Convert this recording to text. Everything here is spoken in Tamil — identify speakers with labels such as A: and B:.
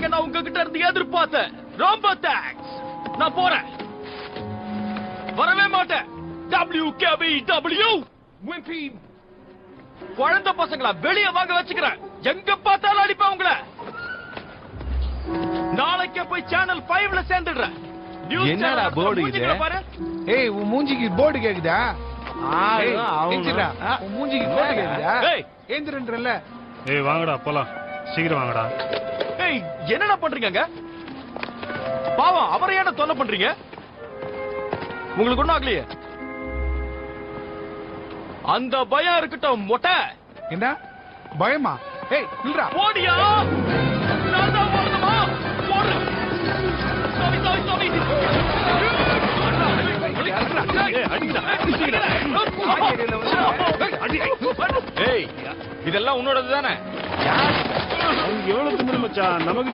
A: செய்வீங்க நான் உங்ககிட்ட இருந்து எதிர்பார்த்தேன். ரொம்ப தேங்க்ஸ். நான் போறேன். வரவே மாட்டேன். WKBW விம்பி குழந்தை பசங்களா வெளியே வாங்க வச்சுக்கிறேன். எங்க பார்த்தாலும் அடிப்பேன் உங்களை. நாளைக்கே போய் சேனல் 5ல சேர்ந்துடுறேன்.
B: என்னடா போர்டு இது?
C: ஏய் உன் மூஞ்சிக்கு போர்டு கேக்குதா? ஏந்திரா. உன் மூஞ்சிக்கு போர்டு கேக்குதா? ஏந்திரன்றல.
D: ஏய் வாங்கடா போலாம். சீக்கிரம் வாங்கடா.
A: ஏய் என்னடா பண்றீங்க? பாவம் அவரை ஏன் தொல்லை பண்றீங்க? உங்களுக்கு ஒண்ணும் ஆகலையே. அந்த பயம் இருக்கட்டும் மொட்டை.
C: என்ன பயமா? ஏய் இல்லடா.
A: ஓடியா? நான் தான் ஓடணுமா? ஓடு. சாவி. ஏய் இதெல்லாம் உன்னோடது தானே?
D: எவ்வளவு திமிரு மச்சான் நமக்கு